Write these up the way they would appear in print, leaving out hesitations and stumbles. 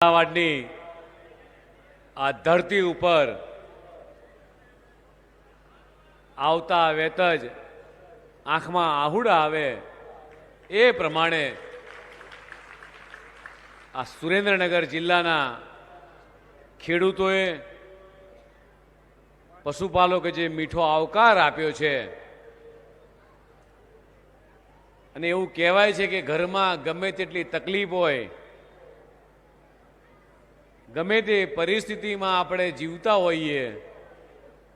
અમદાવાદની આ ધરતી ઉપર આવતા વેત જ આંખમાં આહુડા આવે એ પ્રમાણે આ સુરેન્દ્રનગર જિલ્લાના ખેડૂતોએ પશુપાલકે જે મીઠો આવકાર આપ્યો છે અને એવું કહેવાય છે કે ઘરમાં ગમે તેટલી તકલીફ હોય, ગમે તે પરિસ્થિતિમાં આપણે જીવતા હોઈએ,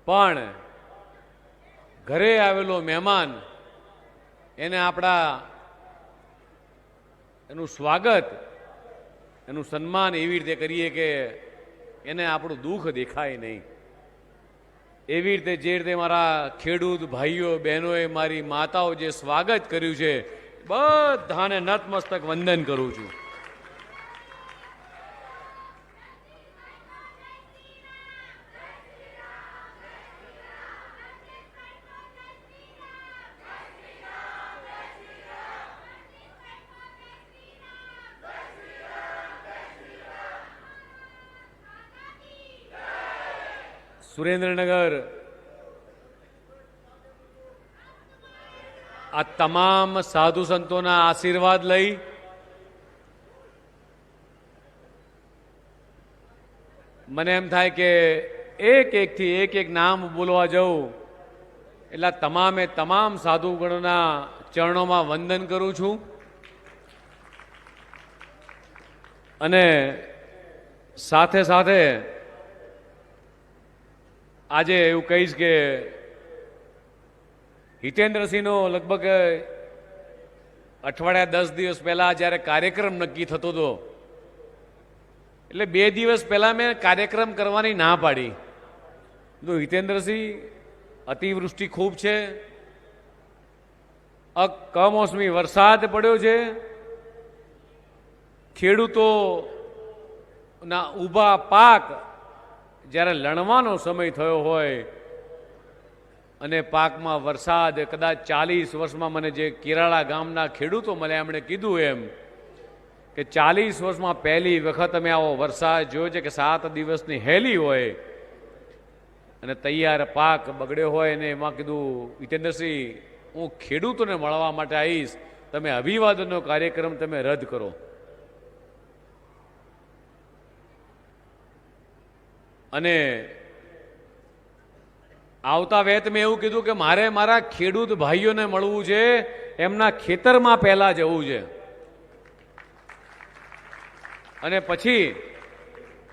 પણ ઘરે આવેલો મહેમાન એને એનું સ્વાગત, એનું સન્માન એવી રીતે કરીએ કે એને આપણું દુઃખ દેખાય નહીં. એવી રીતે જે રીતે મારા ખેડૂત ભાઈઓ બહેનોએ, મારી માતાઓ જે સ્વાગત કર્યું છે, બધાને નતમસ્તક વંદન કરું છું. સુરેન્દ્રનગર આ તમામ સાધુ સંતોના આશીર્વાદ લઈ મને એમ થાય કે એકથી એક નામ બોલવા જાઉં એટલે તમામ સાધુગણોના ચરણોમાં વંદન કરું છું. અને સાથે સાથે આજે એવું કહીશ કે હિતેન્દ્રસિંહનો લગભગ અઠવાડિયા 10 દિવસ પહેલા જ્યારે કાર્યક્રમ નક્કી થતો હતો, એટલે 2 દિવસ પહેલા મેં કાર્યક્રમ કરવાની ના પાડી. તો હિતેન્દ્રસિંહ, અતિવૃષ્ટિ ખૂબ છે, કમોસમી વરસાદ પડ્યો છે, ખેડૂતોના ઊભા પાક જ્યારે લણવાનો સમય થયો હોય અને પાકમાં વરસાદ કદાચ 40 વર્ષમાં, મને જે કેરાળા ગામના ખેડૂતો મળ્યા એમણે કીધું એમ કે 40 વર્ષમાં પહેલી વખત અમે આવો વરસાદ જોયો છે કે 7 દિવસની હેલી હોય અને તૈયાર પાક બગડ્યો હોય. અને એમાં કીધું, હિતેન્દ્રસિંહ, હું ખેડૂતોને મળવા માટે આવીશ, તમે અભિવાદનનો કાર્યક્રમ તમે રદ કરો. અને આવતા વેત મેં એવું કીધું કે મારે મારા ખેડૂત ભાઈઓને મળવું છે, એમના ખેતરમાં પહેલા જવું છે અને પછી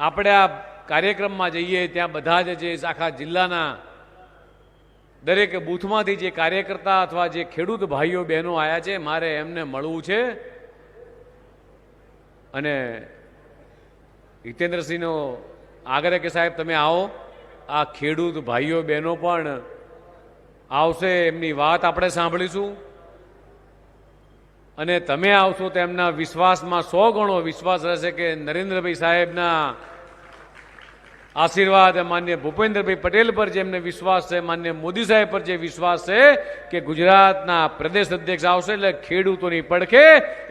આપણે આ કાર્યક્રમમાં જઈએ. ત્યાં બધા જ જે આખા જિલ્લાના દરેક બૂથમાંથી જે કાર્યકર્તા અથવા જે ખેડૂત ભાઈઓ બહેનો આવ્યા છે, મારે એમને મળવું છે. અને હિતેન્દ્રસિંહનો આગ્રહ કે સાહેબ તમે આવો, આ ખેડૂત ભાઈઓ બહેનો પણ આવશે, એમની વાત આપણે સાંભળીશું અને તમે આવશો તો એમના વિશ્વાસમાં 100 ગણો વિશ્વાસ રહેશે કે નરેન્દ્રભાઈ સાહેબના આશીર્વાદ, માન્ય ભૂપેન્દ્રભાઈ પટેલ પર જેમને વિશ્વાસ છે, માન્ય મોદી સાહેબ પર જે વિશ્વાસ છે કે ગુજરાતના પ્રદેશ અધ્યક્ષ આવશે એટલે ખેડૂતોની પડખે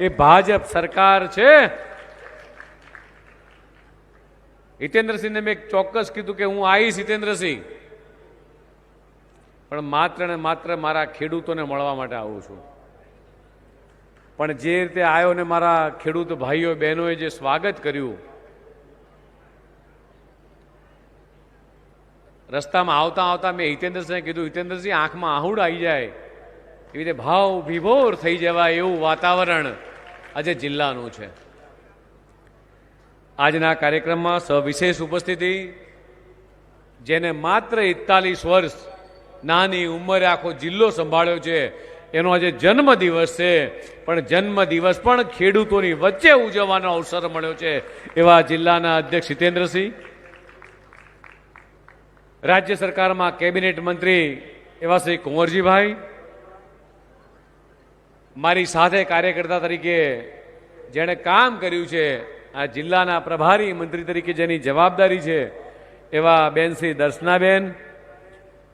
એ ભાજપ સરકાર છે. હિતેન્દ્રસિંહને મેં ચોક્કસ કીધું કે હું આવીશ હિતેન્દ્રસિંહ, પણ માત્ર ને માત્ર મારા ખેડૂતોને મળવા માટે આવું છું. પણ જે રીતે આવ્યો ને મારા ખેડૂત ભાઈઓ બહેનોએ જે સ્વાગત કર્યું, રસ્તામાં આવતા મેં હિતેન્દ્રસિંહને કીધું, હિતેન્દ્રસિંહ, આંખમાં આહુડ આવી જાય એવી રીતે ભાવ વિભોર થઈ જવાય એવું વાતાવરણ આજે જિલ્લાનું છે. આજના કાર્યક્રમમાં સવિશેષ ઉપસ્થિતિ, જેને માત્ર 41 વર્ષ નાની ઉંમરે આખો જિલ્લો સંભાળ્યો છે, એનો આજે જન્મદિવસ છે, પણ જન્મદિવસ પણ ખેડૂતોની વચ્ચે ઉજવવાનો અવસર મળ્યો છે એવા જિલ્લાના અધ્યક્ષ હિતેન્દ્રસિંહ, રાજ્ય સરકારમાં કેબિનેટ મંત્રી એવા શ્રી કુંવરજીભાઈ, મારી સાથે કાર્યકર્તા તરીકે જેણે કામ કર્યું છે, આ જિલ્લાના પ્રભારી મંત્રી તરીકે જેની જવાબદારી છે એવા બેન શ્રી દર્શનાબેન,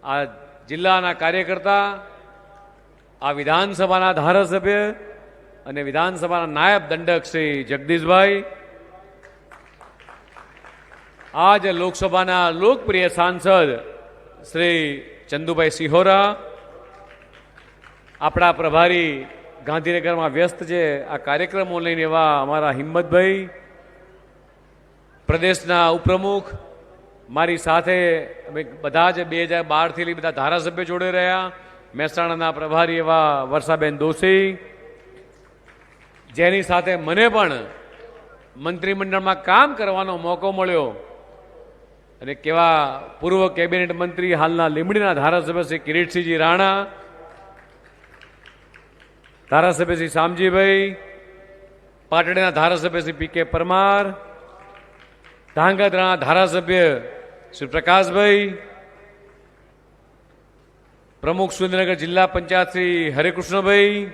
આ જિલ્લાના કાર્યકર્તા, આ વિધાનસભાના ધારાસભ્ય અને વિધાનસભાના નાયબ દંડક શ્રી જગદીશભાઈ, આજ લોકસભાના લોકપ્રિય સાંસદ શ્રી ચંદુભાઈ સિહોરા, આપણા પ્રભારી ગાંધીનગરમાં વ્યસ્ત છે આ કાર્યક્રમો લઈને એવા અમારા હિંમતભાઈ, પ્રદેશના ઉપપ્રમુખ, મારી સાથે બધા જ 2012થી લઈ બધા ધારાસભ્ય જોડે રહ્યા, મહેસાણાના પ્રભારી એવા વર્ષાબેન દોશી, જેની સાથે મને પણ મંત્રીમંડળમાં કામ કરવાનો મોકો મળ્યો, અને કેવા પૂર્વ કેબિનેટ મંત્રી હાલના લીંબડીના ધારાસભ્ય શ્રી કિરીટસિંહજી રાણા, ધારાસભ્ય શ્રી શામજીભાઈ, પાટણના ધારાસભ્ય શ્રી પી કે પરમાર, ધાંગધ્રાના ધારાસભ્ય શ્રી પ્રકાશભાઈ, પ્રમુખ સુરેન્દ્રનગર જિલ્લા પંચાયત શ્રી હરેકૃષ્ણભાઈ,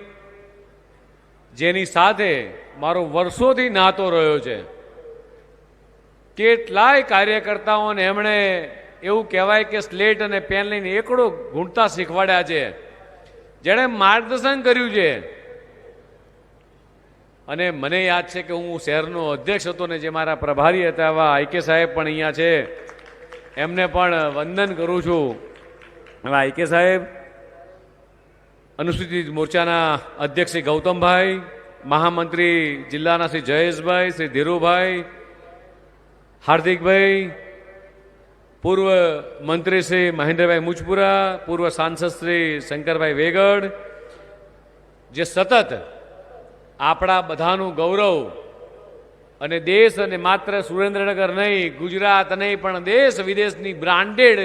જેની સાથે મારો વર્ષોથી નાતો રહ્યો છે. કેટલાય કાર્યકર્તાઓને એમણે એવું કહેવાય કે સ્લેટ અને પેન લઈને એકડો ગૂંથતા શીખવાડ્યા છે, જેણે માર્ગદર્શન કર્યું છે. અને મને યાદ છે કે હું શહેરનો અધ્યક્ષ હતો ને જે મારા પ્રભારી હતા એવા આઈકે સાહેબ પણ અહીંયા છે, એમને પણ વંદન કરું છું. હવે આઈકે સાહેબ, અનુસૂચિત મોરચાના અધ્યક્ષ શ્રી ગૌતમભાઈ, મહામંત્રી જિલ્લાના શ્રી જયેશભાઈ, શ્રી ધીરુભાઈ, હાર્દિકભાઈ, પૂર્વ મંત્રી શ્રી મહેન્દ્રભાઈ મુજપુરા, પૂર્વ સાંસદ શ્રી શંકરભાઈ વેગડ, જે સતત આપણા બધાનું ગૌરવ અને દેશ અને માત્ર સુરેન્દ્રનગર નહીં, ગુજરાત નહીં પણ દેશ વિદેશની બ્રાન્ડેડ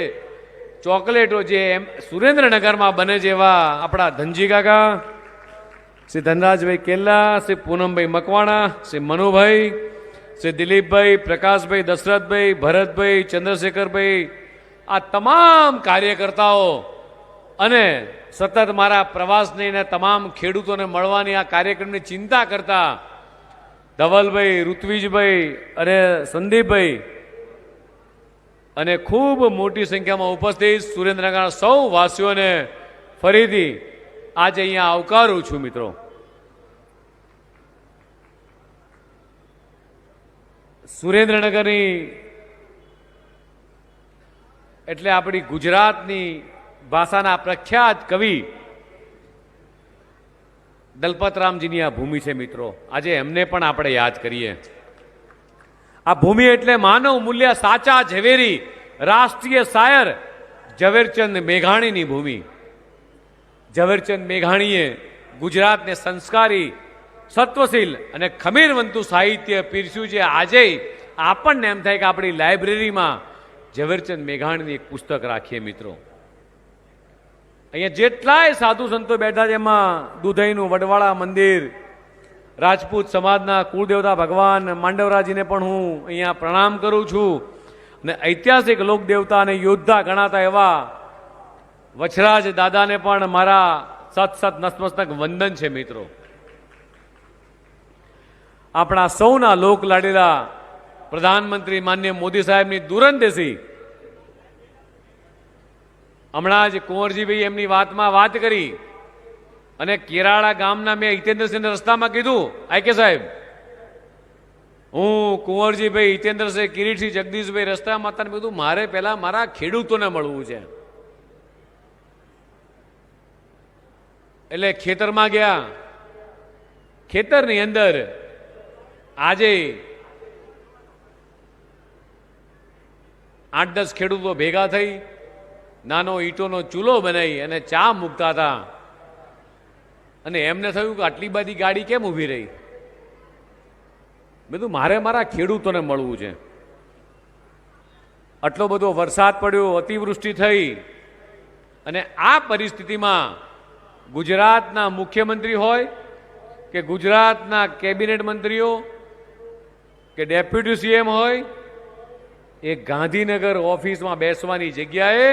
ચોકલેટો જે એમ સુરેન્દ્રનગરમાં બને છે એવા આપણા ધનજી કાકા, શ્રી ધનરાજભાઈ કેલ્લા, શ્રી પૂનમભાઈ મકવાણા, શ્રી મનુભાઈ, શ્રી દિલીપભાઈ, પ્રકાશભાઈ, દશરથભાઈ, ભરતભાઈ, ચંદ્રશેખરભાઈ, આ તમામ કાર્યકર્તાઓ અને સતત મારા પ્રવાસની અને તમામ ખેડૂતોને મળવાની આ કાર્યક્રમની ચિંતા કરતા ધવલભાઈ, ઋત્વિજભાઈ અને સંદીપભાઈ, અને ખૂબ મોટી સંખ્યામાં ઉપસ્થિત સુરેન્દ્રનગરના સૌ વાસીઓને ફરીથી આજે અહીંયા આવકારું છું. મિત્રો, સુરેન્દ્રનગરની એટલે આપણી ગુજરાતની ભાષાના પ્રખ્યાત કવિ દલપતરામજીની આ ભૂમિ છે. મિત્રો, આજે એમને પણ આપણે યાદ કરીએ. આ ભૂમિ એટલે માનવ મૂલ્ય સાચા ઝવેરી રાષ્ટ્રીય શાયર ઝવેરચંદ મેઘાણીની ભૂમિ. ઝવેરચંદ મેઘાણીએ ગુજરાતને સંસ્કારી, સત્વશીલ અને ખમીરવંતુ સાહિત્ય પીરસ્યું છે. આજે આપણને એમ થાય કે આપણી લાઇબ્રેરીમાં ઝવેરચંદ મેઘાણીની એક પુસ્તક રાખીએ. મિત્રો, અહીંયા જેટલાય સાધુ સંતો બેઠા છે એમાં દુધઈનું વડવાળા મંદિર, રાજપૂત સમાજના કુળદેવતા ભગવાન માંડવરાજીને પણ હું અહીંયા પ્રણામ કરું છું, અને ઐતિહાસિક લોકદેવતા અને યોદ્ધા ગણાતા એવા વછરાજ દાદાને પણ મારા સત નતમસ્તક વંદન છે. મિત્રો, આપણા સૌના લોક લાડીલા પ્રધાનમંત્રી માનનીય મોદી સાહેબની દૂરંદેશી, હમણાં જ કુંવરજીભાઈ એમની વાતમાં વાત કરી, અને કેરાળા ગામના મેં હિતેન્દ્રસિંહ રસ્તામાં કીધું, આઈકે સાહેબ, હું કુંવરજીભાઈ, હિતેન્દ્રસિંહ, કિરીટસિંહ, જગદીશભાઈ રસ્તામાં હતા, કીધું મારે પહેલા મારા ખેડૂતોને મળવું છે. એટલે ખેતરમાં ગયા. ખેતરની અંદર આજે 8-10 ખેડૂતો ભેગા થઈ નાનો ઈંટોનો ચૂલો બનાવી અને ચા મૂકતા હતા, અને એમને થયું કે આટલી બધી ગાડી કેમ ઊભી રહી? મેં કીધું મારે મારા ખેડૂતોને મળવું છે. આટલો બધો વરસાદ પડ્યો, અતિવૃષ્ટિ થઈ, અને આ પરિસ્થિતિમાં ગુજરાતના મુખ્યમંત્રી હોય કે ગુજરાતના કેબિનેટ મંત્રીઓ કે ડેપ્યુટી સીએમ હોય, એ ગાંધીનગર ઓફિસમાં બેસવાની જગ્યાએ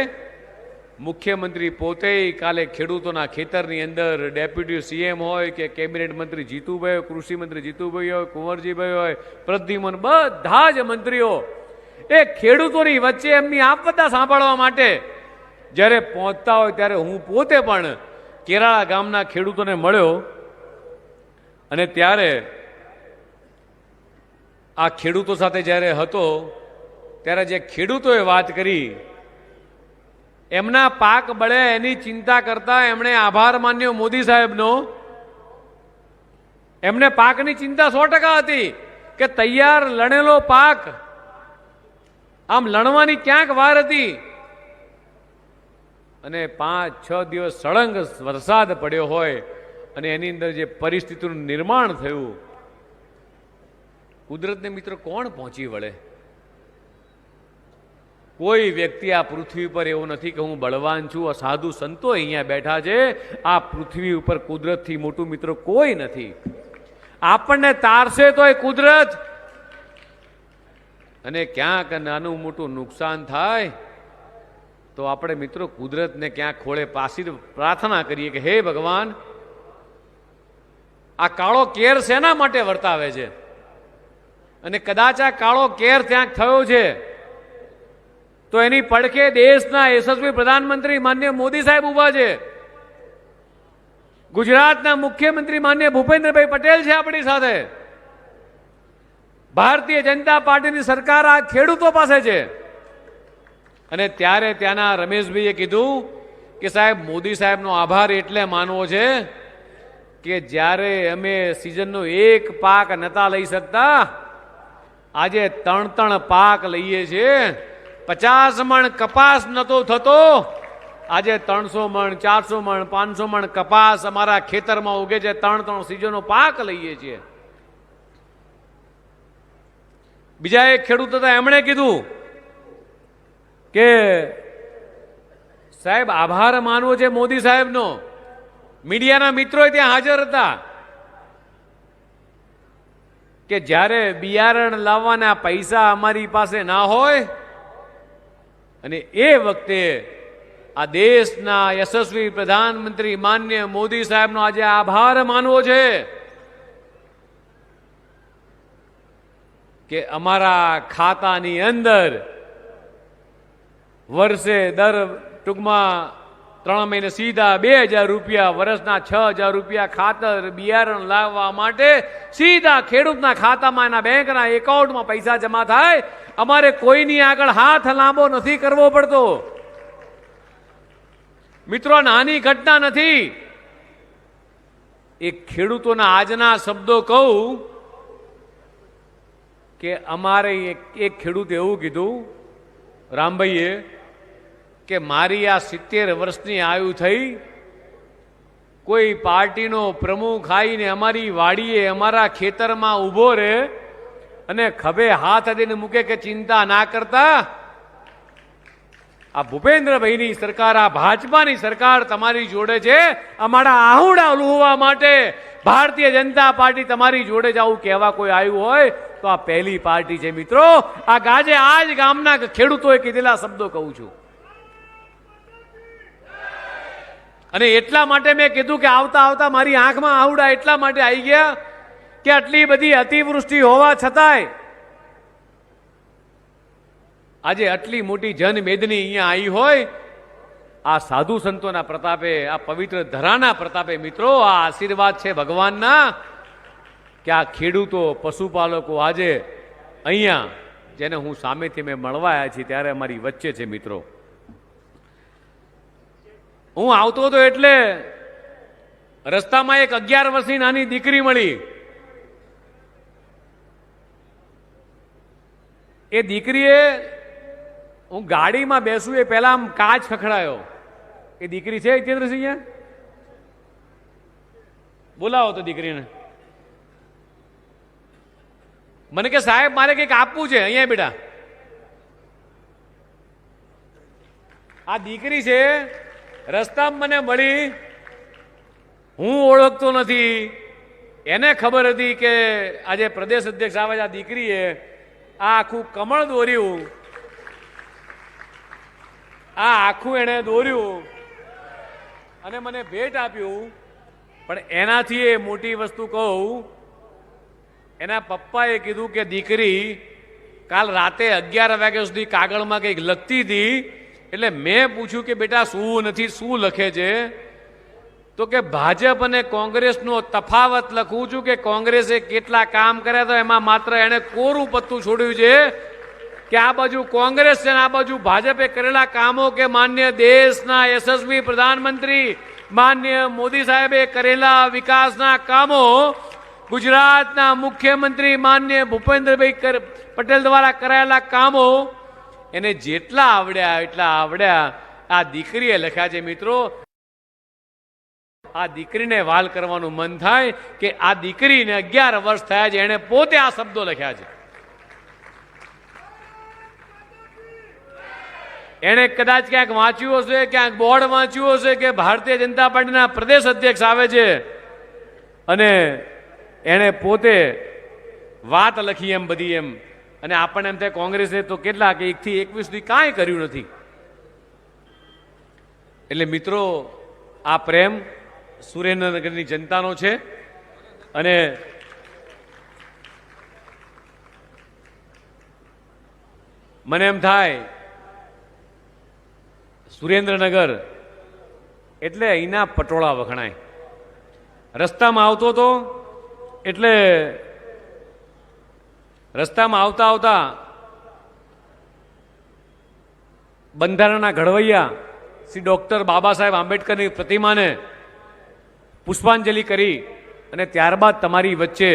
મુખ્યમંત્રી પોતે કાલે ખેડૂતોના ખેતરની અંદર ડેપ્યુટી સીએમ હોય કે કેબિનેટ મંત્રી જીતુભાઈ હોય, કૃષિ મંત્રી જીતુભાઈ હોય, કુંવરજીભાઈ હોય, પ્રદ્યુમન, બધા જ મંત્રીઓ એ ખેડૂતોની વચ્ચે એમની આપદા સાંભળવા માટે જ્યારે પહોંચતા હોય ત્યારે હું પોતે પણ કેરાળા ગામના ખેડૂતોને મળ્યો, અને ત્યારે આ ખેડૂતો સાથે જ્યારે હતો ત્યારે જે ખેડૂતોએ વાત કરી, એમના પાક બળે એની ચિંતા કરતા એમણે આભાર માન્યો મોદી સાહેબનો. એમને પાકની ચિંતા 100% હતી કે તૈયાર લણેલો પાક, આમ લણવાની ક્યાંક વાર હતી. અને 5-6 દિવસ સળંગ વરસાદ પડ્યો હોય અને એની અંદર જે પરિસ્થિતિનું નિર્માણ થયું, કુદરતને મિત્રો કોણ પહોંચી વળે? કોઈ વ્યક્તિ આ પૃથ્વી પર એવું નથી કે હું બળવાન છું. સાધુ સંતો અહીંયા બેઠા છે. આ પૃથ્વી ઉપર કુદરતથી મોટું મિત્રો કોઈ નથી. આપણને તારશે તો એ કુદરત, અને ક્યાંક નાનું મોટું નુકસાન થાય તો આપણે મિત્રો કુદરતને ક્યાંક ખોળે પાછી પ્રાર્થના કરીએ કે હે ભગવાન, આ કાળો કેર શેના માટે વર્તાવે છે? અને કદાચ આ કાળો કેર ક્યાંક થયો છે તો એની પડખે દેશના યશસ્વી પ્રધાનમંત્રી માનનીય મોદી સાહેબ ઉભા છે. ગુજરાતના મુખ્યમંત્રી માનનીય ભૂપેન્દ્રભાઈ પટેલ છે આપણી સાથે. ભારતીય જનતા પાર્ટીની સરકાર આ ખેડૂતો પાસે છે. અને ત્યારે ત્યાંના રમેશભાઈએ કીધું કે સાહેબ, મોદી સાહેબનો આભાર એટલે માનવો છે કે જ્યારે અમે સિઝનનો એક પાક નતા લઈ શકતા, આજે 3 પાક લઈએ છીએ. 50 મણ કપાસ નતો થતો, આજે 300 મણ, 400 મણ, 500 મણ કપાસ અમારા ખેતરમાં ઉગે છે. 3 સિઝનનો પાક લઈએ છીએ. બીજા એક ખેડૂત હતા, એમણે કીધું કે સાહેબ આભાર માનવો છે મોદી સાહેબનો. મીડિયાના મિત્રો ત્યાં હાજર હતા કે જ્યારે બિયારણ લાવવાના પૈસા અમારી પાસે ના હોય, અને એ વખતે આ દેશના યશસ્વી પ્રધાનમંત્રી માનનીય મોદી સાહેબનો આજે આભાર માનવો છે કે અમારા ખાતાની અંદર વર્ષે ટૂંકમાં 3 મહિને સીધા 2000 રૂપિયા, વર્ષના 6000 રૂપિયા ખાતર બિયારણ લાવવા માટે સીધા ખેડૂતના ખાતામાં, એના બેંકના એકાઉન્ટમાં પૈસા જમા થાય. અમારે કોઈની આગળ હાથ લાંબો નથી કરવો પડતો. મિત્રો, નાની ઘટના નથી. એક ખેડૂતોના આજના શબ્દો કહું કે અમારે એક ખેડૂત એવું કીધું, રામભાઈએ, કે મારી આ 70 વર્ષની આયુ થઈ, કોઈ પાર્ટીનો પ્રમુખ આવીને અમારી વાડીએ અમારા ખેતરમાં ઊભો રહે અને ખભે હાથ દઈને મૂકે કે ચિંતા ના કરતા, આ ભૂપેન્દ્રભાઈની સરકાર, આ ભાજપાની સરકાર તમારી જોડે છે. અમારા આહુડા લુહવા માટે ભારતીય જનતા પાર્ટી તમારી જોડે જ આવું કહેવા કોઈ આવ્યું હોય તો આ પહેલી પાર્ટી છે. મિત્રો, આ ગાજે આજ ગામના ખેડૂતોએ કીધેલા શબ્દો કહું છું. અને એટલા માટે મેં કીધું કે આવતા આવતા મારી આંખમાં આહુડા એટલા માટે આવી ગયા કે આટલી બધી અતિવૃષ્ટિ હોવા છતાંય આજે આટલી મોટી જનમેદની અહીંયા આવી હોય, આ સાધુ સંતોના પ્રતાપે, આ પવિત્ર ધરાના પ્રતાપે મિત્રો આ આશીર્વાદ છે ભગવાનના કે આ ખેડૂતો, પશુપાલકો આજે અહીંયા, જેને હું સામેથી મેં મળવા આવ્યા છીએ ત્યારે અમારી વચ્ચે છે. મિત્રો, હું આવતો હતો એટલે રસ્તામાં એક 11 વર્ષની નાની દીકરી મળી. એ દીકરીએ, હું ગાડીમાં બેસું એ પહેલા આમ કાચ ખખડાયો. એ દીકરી છે હિતેન્દ્રસિંહ અહીંયા? બોલાવો તો દીકરીને. મને કે સાહેબ મારે કંઈક આપવું છે. અહીંયા બેટા, આ દીકરી છે, રસ્તામાં મને મળી. હું ઓળખતો નથી, એને ખબર હતી કે આજે પ્રદેશ અધ્યક્ષ આવે છે. આ દીકરીએ આ આખું કમળ દોર્યું, આ આખું એણે દોર્યું અને મને ભેટ આપ્યું. પણ એનાથી એ મોટી વસ્તુ કહું, એના પપ્પાએ કીધું કે દીકરી કાલ રાતે 11 વાગ્યા સુધી કાગળમાં કંઈક લખતી હતી. એટલે મેં પૂછ્યું કે બેટા શું નથી, શું લખે છે? તો કે ભાજપ અને કોંગ્રેસનો તફાવત લખું છું કે કોંગ્રેસે કેટલા કામ કર્યા તો એમાં માત્ર એણે કોરું પત્તું છોડ્યું છે કે આ બાજુ કોંગ્રેસ છે ને આ બાજુ ભાજપે કરેલા કામો કે માન્ય દેશના યશસ્વી પ્રધાનમંત્રી માન્ય મોદી સાહેબે કરેલા વિકાસના કામો, ગુજરાતના મુખ્યમંત્રી માન્ય ભૂપેન્દ્રભાઈ પટેલ દ્વારા કરાયેલા કામો એને જેટલા આવડ્યા એટલા આવડ્યા આ દીકરીએ લખ્યા છે. મિત્રો, આ દીકરીને વાલ કરવાનું મન થાય કે આ દીકરીને 11 વર્ષ થયા છે, એણે પોતે આ શબ્દો લખ્યા છે. એણે કદાચ ક્યાંક વાંચ્યું હશે, ક્યાંક બોર્ડ વાંચ્યું હશે કે ભારતીય જનતા પાર્ટીના પ્રદેશ અધ્યક્ષ આવે છે અને એણે પોતે વાત લખી એમ બધી એમ. અને આપણને એમ થાય કોંગ્રેસે તો કેટલા કે 1 થી 21 સુધી કાંઈ કર્યું નથી. એટલે મિત્રો, આ પ્રેમ સુરેન્દ્રનગરની જનતાનો છે અને મને એમ થાય સુરેન્દ્રનગર એટલે અહીંના પટોળા વખણાય. રસ્તામાં આવતો હતો એટલે રસ્તામાં આવતા આવતા બંધારણના ઘડવૈયા શ્રી ડૉક્ટર બાબા સાહેબ આંબેડકરની પ્રતિમાને પુષ્પાંજલિ કરી અને ત્યારબાદ તમારી વચ્ચે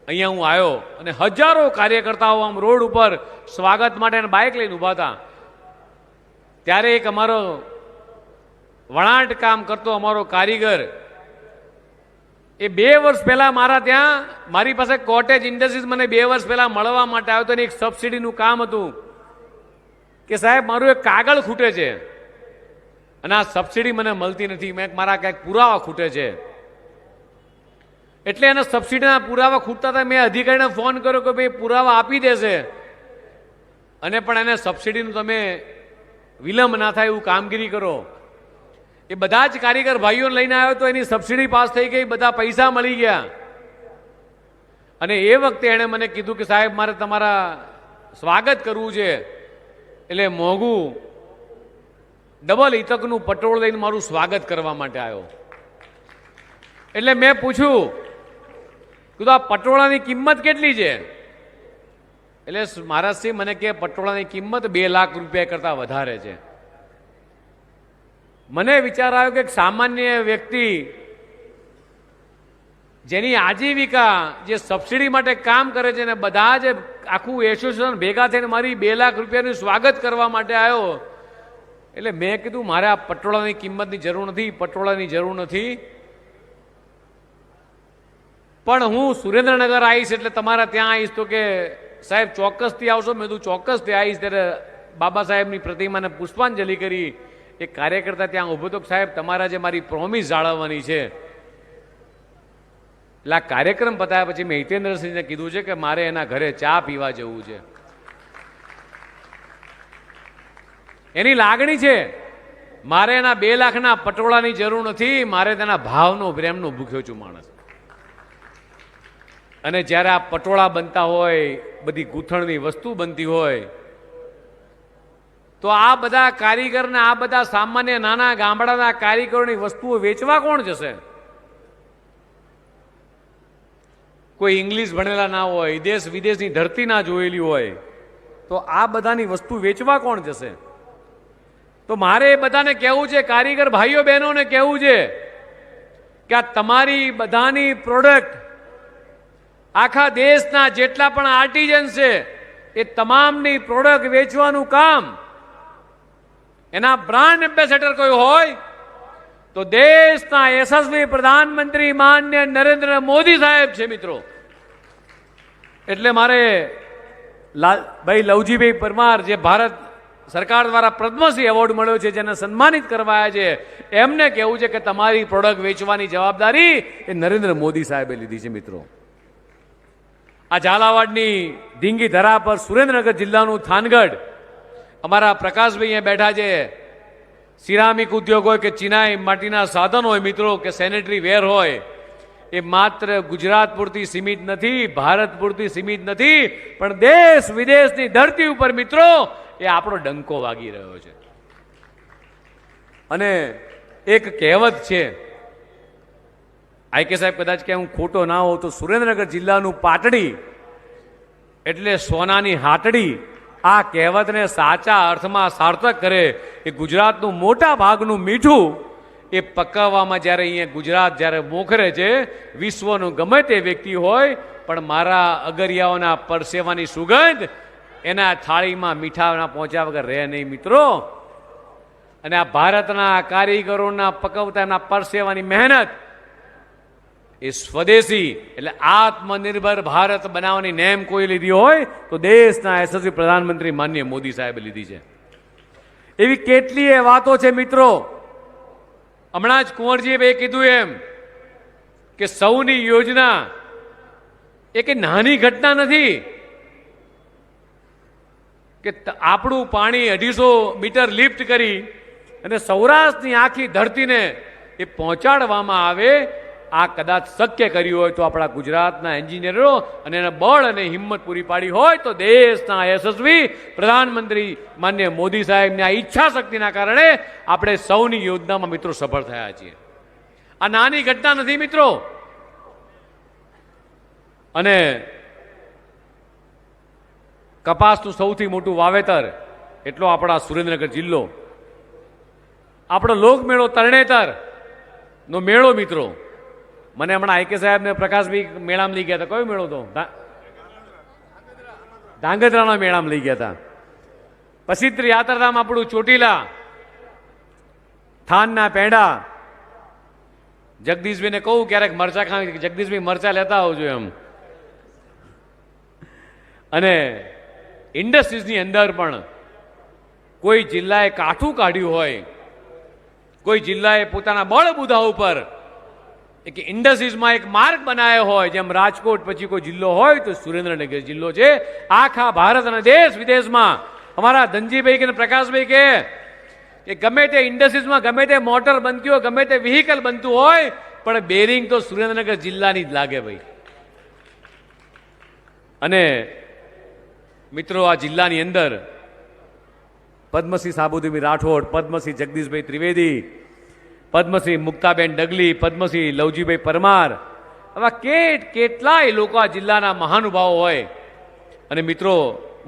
અહીંયા હું આવ્યો અને હજારો કાર્યકર્તાઓ આમ રોડ ઉપર સ્વાગત માટે બાઇક લઈને ઊભા હતા. ત્યારે એક અમારો વણાટ કામ કરતો અમારો કારીગર એ 2 વર્ષ પહેલા મારા ત્યાં મારી પાસે કોટેજ ઇન્ડસ્ટ્રીઝ મને 2 વર્ષ પહેલા મળવા માટે આવ્યો હતો અને એક સબસિડીનું કામ હતું કે સાહેબ મારું એક કાગળ ખૂટે છે અને આ સબસિડી મને મળતી નથી, મેં મારા કંઈક પુરાવા ખૂટે છે. એટલે એને સબસિડીના પુરાવા ખૂટતા હતા. મેં અધિકારીને ફોન કર્યો કે ભાઈ પુરાવા આપી દેશે અને પણ એને સબસિડીનું તમે વિલંબ ના થાય એવું કામગીરી કરો. એ બધા જ કારીગર ભાઈઓને લઈને આવ્યો તો એની સબસિડી પાસ થઈ ગઈ, બધા પૈસા મળી ગયા. અને એ વખતે એણે મને કીધું કે સાહેબ મારે તમારા સ્વાગત કરવું છે. એટલે મોંઘું ડબલ ઇતકનું પટોળ લઈને મારું સ્વાગત કરવા માટે આવ્યો. એટલે મેં પૂછ્યું કીધું આ પટોળાની કિંમત કેટલી છે? એટલે મહારાજસિંહ મને કે પટોળાની કિંમત 2 લાખ રૂપિયા કરતાં વધારે છે. મને વિચાર આવ્યો કે સામાન્ય વ્યક્તિ જેની આજીવિકા જે સબસિડી માટે કામ કરે છે ને બધા જ આખું એસોસિએશન ભેગા થઈને મારી 2 લાખ રૂપિયાનું સ્વાગત કરવા માટે આવ્યો. એટલે મેં કીધું મારે આ પટોળાની કિંમતની જરૂર નથી, પટોળાની જરૂર નથી, પણ હું સુરેન્દ્રનગર આવીશ એટલે તમારા ત્યાં આવીશ. તો કે સાહેબ ચોક્કસથી આવશો? મેં કીધું ચોક્કસથી આવીશ. ત્યારે બાબા સાહેબની પ્રતિમાને પુષ્પાંજલિ કરી. એક કાર્યકર્તા ત્યાં ઊભો તો સાહેબ તમારા જે મારી પ્રોમિસ જાળવવાની છે. એટલે આ કાર્યક્રમ પતાયા પછી મેં હિતેન્દ્રસિંહને કીધું છે કે મારે એના ઘરે ચા પીવા જવું છે. એની લાગણી છે. મારે એના 2 લાખના પટોળાની જરૂર નથી, મારે તેના ભાવનો પ્રેમનો ભૂખ્યો છું માણસ. અને જ્યારે આ પટોળા બનતા હોય, બધી ગૂંથણની વસ્તુ બનતી હોય, તો આ બધા કારીગરને આ બધા સામાન્ય નાના ગામડાના કારીગરોની વસ્તુઓ વેચવા કોણ જશે? કોઈ ઇંગ્લિશ ભણેલા ના હોય, દેશ વિદેશની ધરતી ના જોયેલી હોય, તો આ બધાની વસ્તુ વેચવા કોણ જશે? તો મારે એ બધાને કહેવું છે, કારીગર ભાઈઓ બહેનોને કહેવું છે કે આ તમારી બધાની પ્રોડક્ટ આખા દેશના જેટલા પણ આર્ટિઝન છે એ તમામની પ્રોડક્ટ વેચવાનું કામ એના બ્રાન્ડ એમ્બેસેડર કોઈ હોય તો દેશના યશસ્વી પ્રધાનમંત્રી માન્ય નરેન્દ્ર મોદી સાહેબ છે. મિત્રો, એટલે મારે ભાઈ લવજીભાઈ પરમાર જે ભારત સરકાર દ્વારા પદ્મશ્રી એવોર્ડ મળ્યો છે, જેને સન્માનિત કરવા છે, એમને કહેવું છે કે તમારી પ્રોડક્ટ વેચવાની જવાબદારી એ નરેન્દ્ર મોદી સાહેબે લીધી છે. મિત્રો, આ ઝાલાવાડની ઢીંગી ધરા પર સુરેન્દ્રનગર જિલ્લાનું થાનગઢ અમારા પ્રકાશભાઈ અહીંયા બેઠા છે. સિરામિક ઉદ્યોગ હોય કે ચિનાઈ માટીના સાધન હોય મિત્રો, કે સેનેટરી વેર હોય, એ માત્ર ગુજરાત પૂરતી સીમિત નથી, ભારત પૂરતી સીમિત નથી, પણ દેશ વિદેશની ધરતી ઉપર મિત્રો એ આપણો ડંકો વાગી રહ્યો છે. અને એક કહેવત છે, આઈ કે સાહેબ કદાચ કે હું ખોટો ના હોઉં તો સુરેન્દ્રનગર જિલ્લાનું પાટડી એટલે સોનાની હાટડી આ કહેવતને સાચા અર્થમાં સાર્થક કરે કે ગુજરાતનું મોટા ભાગનું મીઠું એ પકાવવામાં જ્યારે અહીંયા ગુજરાત જ્યારે મોખરે છે, વિશ્વનું ગમે તે વ્યક્તિ હોય પણ મારા અગરિયાઓના પરસેવાની સુગંધ એના થાળીમાં મીઠાના પહોંચ્યા વગર રહે નહીં મિત્રો. અને આ ભારતના કારીગરોના પકવતાના પરસેવાની મહેનત એ સ્વદેશી એટલે આત્મનિર્ભર ભારત બનાવવાની નેમ કોઈ લીધી હોય તો દેશના યશસ્વી પ્રધાનમંત્રી માનનીય મોદી સાહેબે લીધી છે. એવી કેટલીય વાતો છે મિત્રો. હમણાં જ કુંવરજીએ કીધું એમ કે સૌની યોજના એ કે નાની ઘટના નથી કે આપણું પાણી 250 મીટર લિફ્ટ કરી અને સૌરાષ્ટ્રની આખી ધરતીને એ પહોંચાડવામાં આવે. આ કદાચ શક્ય કર્યું હોય તો આપણા ગુજરાતના એન્જિનિયરો અને એના બળ અને હિંમત પૂરી પાડી હોય તો દેશના યશસ્વી પ્રધાનમંત્રી માનનીય મોદી સાહેબની આ ઈચ્છા શક્તિના કારણે આપણે સૌની યોજનામાં મિત્રો સફળ થયા છીએ. આ નાની ઘટના નથી મિત્રો. અને કપાસનું સૌથી મોટું વાવેતર એટલો આપણા સુરેન્દ્રનગર જિલ્લો, આપણો લોકમેળો તરણેતર નો મેળો મિત્રો. મને હમણાં આઈકે સાહેબ ને પ્રકાશભાઈ મેળામાં લઈ ગયા હતા. કયો મેળો હતો? ધાંગધ્રાના મેળામાં લઈ ગયા હતા. પછી યાત્રાધામ આપણું ચોટીલા, થાનના પેંડા. જગદીશભાઈને કહું ક્યારેક મરચા ખાવી, જગદીશભાઈ મરચા લેતા આવજો એમ. અને ઇન્ડસ્ટ્રીઝની અંદર પણ કોઈ જિલ્લાએ કાઠું કાઢ્યું હોય, કોઈ જિલ્લાએ પોતાના બળબુધા ઉપર એક ઇન્ડસ્ટ્રીઝમાં એક માર્ગ બનાવ્યો હોય, જેમ રાજકોટ પછી કોઈ જિલ્લો હોય તો સુરેન્દ્રનગર જિલ્લો છે. આખા ભારત અને દેશ વિદેશમાં અમારા ધનજીભાઈ કે પ્રકાશભાઈ કે ગમે તે ઇન્ડસ્ટ્રીઝમાં ગમે તે મોટર બનતી હોય, ગમે તે વ્હીકલ બનતું હોય, પણ બેરિંગ તો સુરેન્દ્રનગર જિલ્લાની જ લાગે ભાઈ. અને મિત્રો આ જિલ્લાની અંદર પદ્મશ્રી સાબુદ્દીન રાઠોડ, પદ્મશ્રી જગદીશભાઈ ત્રિવેદી, પદ્મશ્રી મુક્તાબેન ડગલી, પદ્મશ્રી લવજીભાઈ પરમાર, આવા કેટલાય લોકો આ જિલ્લાના મહાનુભાવો હોય. અને મિત્રો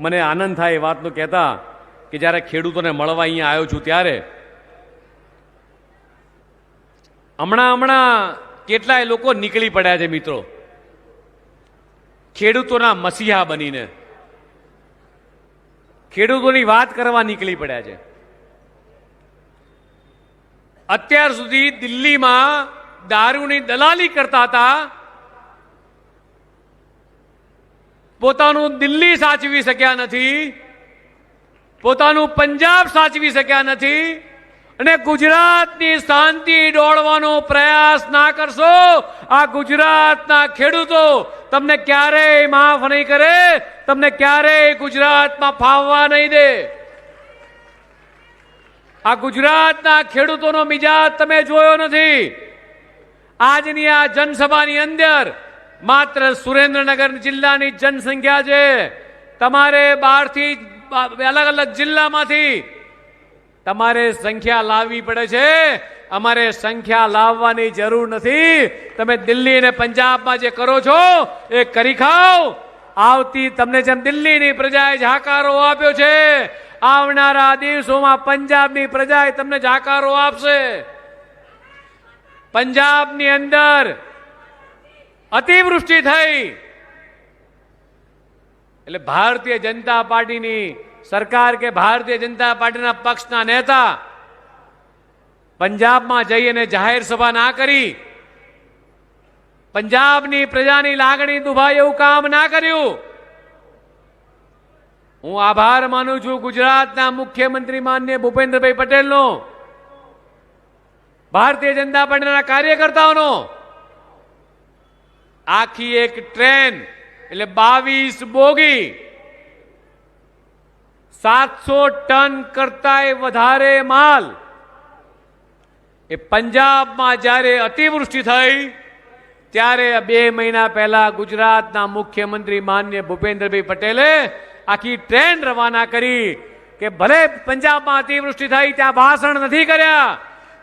મને આનંદ થાય એ વાતનો કહેતા કે જ્યારે ખેડૂતોને મળવા અહીંયા આવ્યો છું ત્યારે હમણાં કેટલાય લોકો નીકળી પડ્યા છે મિત્રો, ખેડૂતોના મસીહા બનીને ખેડૂતોની વાત કરવા નીકળી પડ્યા છે. અત્યાર સુધી દિલ્હીમાં દારૂની દલાલી કરતા હતા, પોતાનું દિલ્હી સાચવી શક્યા નથી, પોતાનું પંજાબ સાચવી શક્યા નથી, અને ગુજરાતની શાંતિ ડોળવાનો પ્રયાસ ના કરશો, આ ગુજરાતના ખેડૂતો તમને ક્યારેય માફ નહીં કરે, તમને ક્યારેય ગુજરાતમાં ફાવવા નહીં દે. આ ગુજરાતના ખેડૂતોનો મિજાજ તમે જોયો નથી. આજની આ જનસભાની અંદર માત્ર સુરેન્દ્રનગર જિલ્લાની જનસંખ્યા છે. તમારે બહારથી અલગ અલગ જિલ્લામાંથી તમારે સંખ્યા લાવવી પડે છે. અમારે સંખ્યા લાવવાની જરૂર નથી. તમે દિલ્હી અને પંજાબમાં જે કરો છો એ કરી ખાઓ. આવતી તમને જેમ દિલ્હીની પ્રજાએ જાકારો આપ્યો છે, આવનારા દિવસોમાં પંજાબની પ્રજાએ તમને જાકારો આપશે. પંજાબની અંદર અતિવૃષ્ટિ થઈ એટલે ભારતીય જનતા પાર્ટીની સરકાર કે ભારતીય જનતા પાર્ટીના પક્ષના નેતા પંજાબમાં જઈ અને જાહેર સભા ના કરી, પંજાબની પ્રજાની લાગણી દુભાય એવું કામ ના કર્યું. હું આભાર માનું છું ગુજરાતના મુખ્યમંત્રી માનનીય ભૂપેન્દ્રભાઈ પટેલનો, ભારતીય જનતા પાર્ટીના કાર્યકર્તાઓનો. આખી એક ટ્રેન એટલે 22 બોગી 700 ટન કરતાંય વધારે માલ એ પંજાબમાં જ્યારે અતિવૃષ્ટિ થઈ ત્યારે 2 મહિના પહેલા ગુજરાતના મુખ્યમંત્રી માનનીય ભૂપેન્દ્રભાઈ પટેલે આખી ટ્રેન રવાના કરી કે ભલે પંજાબમાં અતિવૃષ્ટિ થઈ, ત્યાં ભાષણ નથી કર્યા,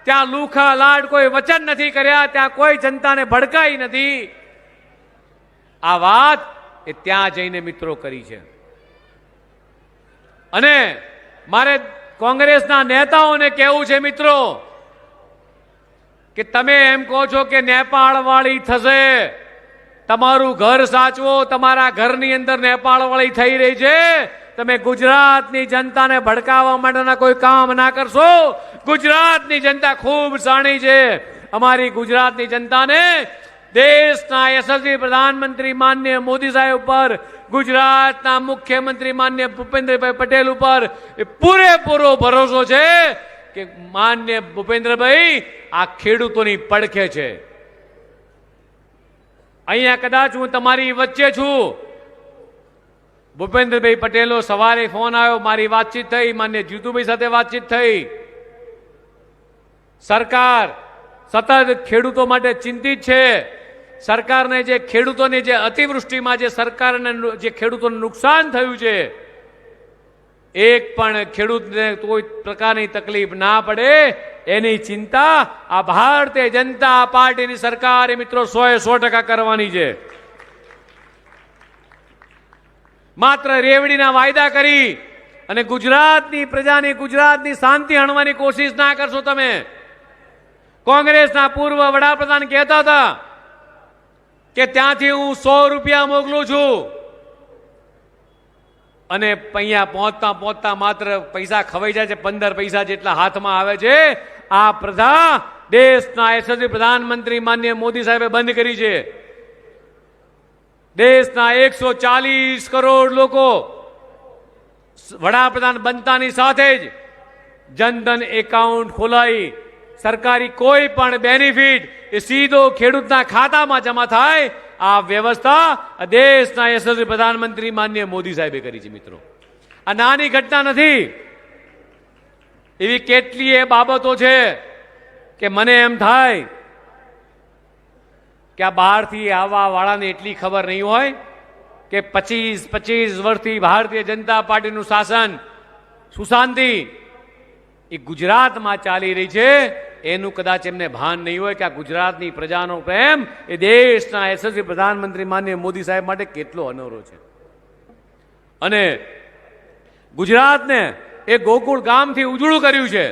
ત્યાં લુખા લાડ કોઈ વચન નથી કર્યા, ત્યાં કોઈ જનતાને ભડકાઈ નથી. આ વાત એ ત્યાં જઈને મિત્રો કરી છે. અને મારે કોંગ્રેસના નેતાઓને કહેવું છે મિત્રો કે તમે એમ કહો છો કે નેપાળ વાળી થશે, તમારું ઘર સાચવો, તમારા ઘરની અંદર નેપાળ વાળી થઈ રહી છે, તમે ગુજરાતની જનતાને ભડકાવવા માટેના કોઈ કામ ના કરશો. ગુજરાતની જનતા ખૂબ શાણી છે. અમારી ગુજરાતની જનતાને દેશના યશસ્વી પ્રધાનમંત્રી માનનીય મોદી સાહેબ ઉપર, ગુજરાતના મુખ્યમંત્રી માનનીય ભૂપેન્દ્રભાઈ પટેલ ઉપર પૂરેપૂરો ભરોસો છે કે માનનીય ભૂપેન્દ્રભાઈ આ ખેડૂતોની પડખે છે. અહીંયા કદાચ હું તમારી વચ્ચે છું. ભૂપેન્દ્રભાઈ પટેલનો સવારે ફોન આવ્યો, મારી વાતચીત થઈ, માન્ય જીતુભાઈ સાથે વાતચીત થઈ. સરકાર સતત ખેડૂતો માટે ચિંતિત છે. સરકારને જે ખેડૂતોની જે અતિવૃષ્ટિમાં જે સરકારને જે ખેડૂતોને નુકસાન થયું છે, એક પણ ખેડૂતને કોઈ પ્રકારની તકલીફ ના પડે એની ચિંતા આ ભારતીય જનતા પાર્ટીની સરકારે મિત્રો 100% કરવાની છે. માત્ર રેવડીના વાયદા કરી અને ગુજરાતની પ્રજાની, ગુજરાતની શાંતિ હણવાની કોશિશ ના કરશો તમે. કોંગ્રેસના પૂર્વ વડાપ્રધાન કહેતા હતા કે ત્યાંથી હું 100 રૂપિયા મોકલું છું અને અહીંયા પહોંચતા પહોંચતા માત્ર પૈસા ખવાઈ જાય છે, 15 પૈસા જેટલા હાથમાં આવે છે. આ પ્રથા દેશના યશસ્વી પ્રધાનમંત્રી માનનીય મોદી સાહેબે બંધ કરી છે. દેશના 140 કરોડ લોકો વડાપ્રધાન બનતાની સાથે જ જનધન એકાઉન્ટ ખોલાવી સરકારી કોઈ પણ બેનિફિટ એ સીધો ખેડૂતના ખાતામાં જમા થાય, આ વ્યવસ્થા દેશના યશસ્વી પ્રધાનમંત્રી માનનીય મોદી સાહેબે કરી છે. મિત્રો, આ નાની ઘટના નથી. એવી કેટલીય બાબતો છે કે મને એમ થાય કે આ બહારથી આવવા વાળાને એટલી ખબર નહીં હોય કે 25 વર્ષથી ભારતીય જનતા પાર્ટીનું શાસન સુશાંતિ એ ગુજરાતમાં ચાલી રહી છે, એનું કદાચ એમને ભાન નહીં હોય કે આ ગુજરાતની પ્રજાનો પ્રેમ એ દેશના યશસ્વી પ્રધાનમંત્રી માનનીય મોદી સાહેબ માટે કેટલો અનોરો છે. અને ગુજરાતને એ ગોકુળ ગામથી ઉજળું કર્યું છે.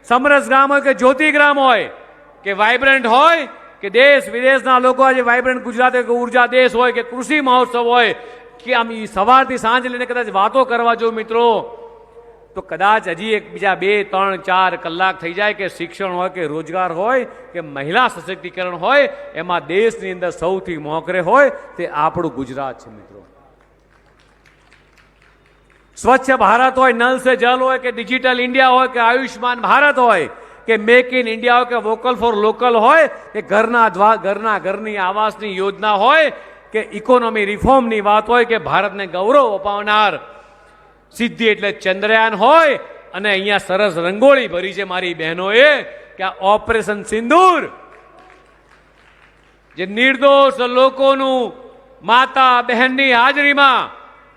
સમરસ ગામ હોય કે જ્યોતિ ગ્રામ હોય કે વાઇબ્રન્ટ હોય કે દેશ વિદેશના લોકો આજે વાઇબ્રન્ટ ગુજરાત કે ઉર્જા દેશ હોય કે કૃષિ મહોત્સવ હોય કે આમ સવારથી સાંજ લઈને કદાચ વાતો કરવા જો મિત્રો, તો કદાચ હજી એક બીજા 2, 3, 4 કલાક થઈ જાય કે શિક્ષણ હોય કે રોજગાર હોય કે મહિલા સશક્તિકરણ હોય, એમાં દેશની અંદર સૌથી મોખરે હોય તે આપણું ગુજરાત છે. મિત્રો, સ્વચ્છ ભારત હોય, નલ સે જલ હોય કે ડિજિટલ ઇન્ડિયા હોય કે આયુષ્માન ભારત હોય કે મેક ઇન ઇન્ડિયા હોય કે વોકલ ફોર લોકલ હોય કે ઘરની આવાસની યોજના હોય કે ઇકોનોમી રિફોર્મની વાત હોય કે ભારતને ગૌરવ અપાવનાર સિદ્ધિ એટલે ચંદ્રયાન હોય, અને અહીંયા સરસ રંગોળી ભરી છે મારી બહેનોએ કે આ ઓપરેશન સિંદૂર જે નિર્દોષ લોકોનું માતા બહેનની હાજરીમાં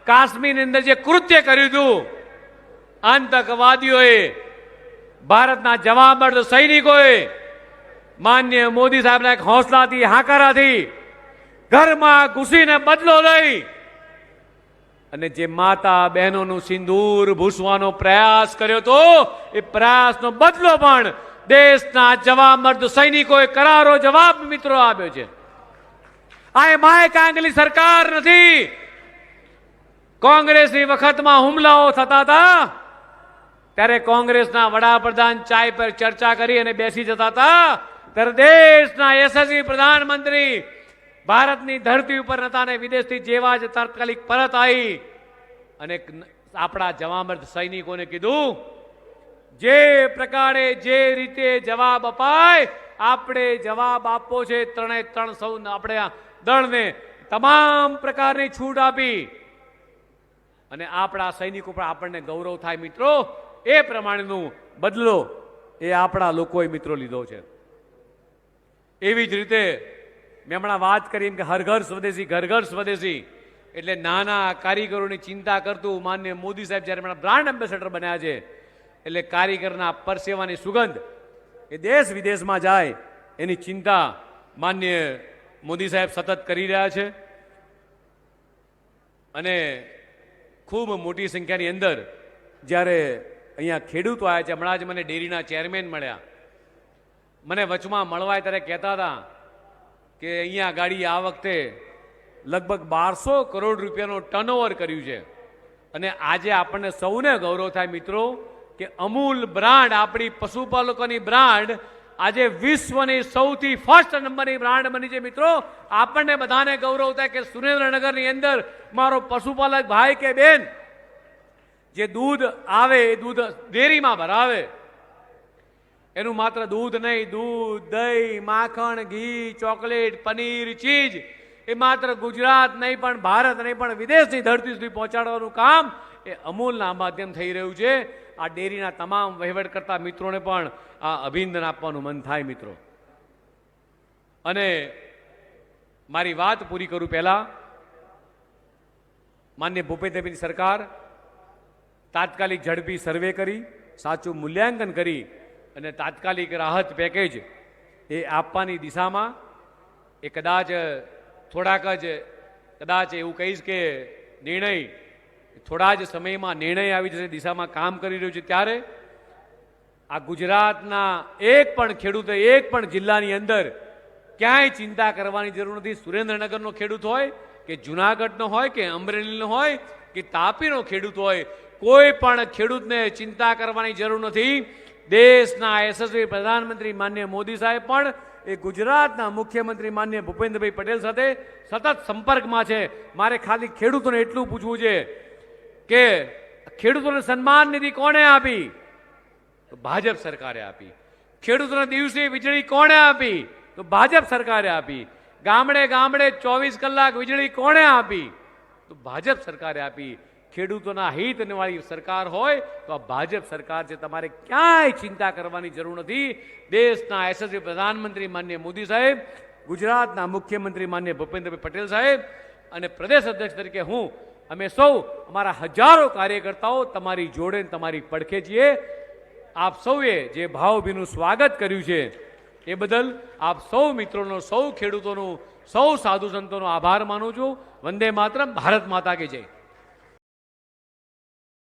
કાશ્મીરની અંદર જે કૃત્ય કર્યું હતું, આતંકવાદીઓએ, ભારતના જવાબદાર સૈનિકોએ માનનીય મોદી સાહેબના એક હોંસલાથી, હાકારાથી ઘરમાં ઘૂસીને બદલો લઈ અને જે માતા બહેનોનું સિંદૂર ભૂસવાનો પ્રયાસ કર્યો હતો, એ પ્રયાસનો બદલો પણ દેશના જવાબદાર સૈનિકોએ કરારો જવાબ મિત્રો આપ્યો છે. આ માય કાંગલી સરકાર નથી. કોંગ્રેસની વખતમાં હુમલાઓ થતા હતા ત્યારે કોંગ્રેસના વડાપ્રધાન ચાય પર ચર્ચા કરી અને બેસી જતા હતા, ત્યારે દેશના યશસ્વી પ્રધાનમંત્રી ભારતની ધરતી ઉપર નતા અને વિદેશથી જેવા જ તાત્કાલિક પરત આવી અને આપણા જવાબદાર સૈનિકોને કીધું જે પ્રકારે જે રીતે જવાબ અપાય આપણે જવાબ આપવો છે. 3 સૌ આપણે દળને તમામ પ્રકારની છૂટ આપી અને આપણા સૈનિકો પર આપણને ગૌરવ થાય. મિત્રો, એ પ્રમાણેનું બદલો એ આપણા લોકોએ મિત્રો લીધો છે. એવી જ રીતે મેં હમણાં વાત કરી એમ કે હર ઘર સ્વદેશી, ઘર ઘર સ્વદેશી એટલે નાના કારીગરોની ચિંતા કરતું માનનીય મોદી સાહેબ જ્યારે હમણાં બ્રાન્ડ એમ્બેસેડર બન્યા છે, એટલે કારીગરના પરસેવાની સુગંધ એ દેશ વિદેશમાં જાય એની ચિંતા માનનીય મોદી સાહેબ સતત કરી રહ્યા છે. અને ખૂબ મોટી સંખ્યાની અંદર જ્યારે અહીંયા ખેડૂતો આવ્યા છે, હમણાં જ મને ડેરીના ચેરમેન મળ્યા, મને વચમાં મળવા ત્યારે કહેતા હતા કે અહીંયા ગાડી આ વખતે લગભગ 1200 કરોડ રૂપિયાનો ટર્નઓવર કર્યું છે. અને આજે આપણને સૌને ગૌરવ થાય મિત્રો કે અમૂલ બ્રાન્ડ, આપણી પશુપાલકોની બ્રાન્ડ આજે વિશ્વની સૌથી ફર્સ્ટ નંબરની બ્રાન્ડ બની છે. મિત્રો આપણને બધાને ગૌરવ થાય કે સુરેન્દ્રનગરની અંદર મારો પશુપાલક ભાઈ કે બેન જે દૂધ આવે એ દૂધ ડેરીમાં ભરાવે, એનું માત્ર દૂધ નહીં, દૂધ, દહીં, માખણ, ઘી, ચોકલેટ, પનીર, ચીજ એ માત્ર ગુજરાત નહીં પણ ભારત નહીં પણ વિદેશની ધરતી સુધી પહોંચાડવાનું કામ એ અમૂલના માધ્યમ થઈ રહ્યું છે. આ ડેરીના તમામ વહીવટ કરતા મિત્રોને પણ આ અભિનંદન આપવાનું મન થાય મિત્રો. અને મારી વાત પૂરી કરું પહેલા, માન્ય ભૂપેન્દ્રભાઈની સરકાર તાત્કાલિક ઝડપી સર્વે કરી, સાચું મૂલ્યાંકન કરી અને તાત્કાલિક રાહત પેકેજ એ આપવાની દિશામાં એ કદાચ થોડાક જ કદાચ એવું કહીશ કે નિર્ણય થોડા જ સમયમાં નિર્ણય આવી જશે દિશામાં કામ કરી રહ્યું છે. ત્યારે આ ગુજરાતના એક પણ ખેડૂતો એક પણ જિલ્લાની અંદર ક્યાંય ચિંતા કરવાની જરૂર નથી. સુરેન્દ્રનગરનો ખેડૂત હોય કે જુનાગઢનો હોય કે અમરેલીનો હોય કે તાપીનો ખેડૂત હોય, કોઈ પણ ખેડૂતને ચિંતા કરવાની જરૂર નથી. દેશના યશસ્વી પ્રધાનમંત્રી માનનીય મોદી સાહેબ પણ એ ગુજરાતના મુખ્યમંત્રી માનનીય ભૂપેન્દ્રભાઈ પટેલ સાથે સતત સંપર્કમાં છે. મારે ખાલી ખેડૂતોને એટલું પૂછવું છે કે ખેડૂતોને સન્માન નિધિ કોણે આપી? તો ભાજપ સરકારે આપી. ખેડૂતોના દિવસે વીજળી કોણે આપી? તો ભાજપ સરકારે આપી. ગામડે ગામડે 24 કલાક વીજળી કોણે આપી? તો ભાજપ સરકારે આપી. ખેડૂતોના હિતવાળી સરકાર હોય તો આ ભાજપ સરકાર છે. તમારે ક્યાંય ચિંતા કરવાની જરૂર નથી. દેશના યશસ્વી પ્રધાનમંત્રી માનનીય મોદી સાહેબ, ગુજરાતના મુખ્યમંત્રી માનનીય ભૂપેન્દ્રભાઈ પટેલ સાહેબ અને પ્રદેશ અધ્યક્ષ તરીકે હું, અમે સૌ અમારા હજારો કાર્યકર્તાઓ તમારી જોડે તમારી પડખે છીએ. આપ સૌએ જે ભાવભીનું સ્વાગત કર્યું છે એ બદલ આપ સૌ મિત્રોનો, સૌ ખેડૂતોનો, સૌ સાધુ સંતોનો આભાર માનું છું. વંદે માતરમ. ભારત માતા કી જય.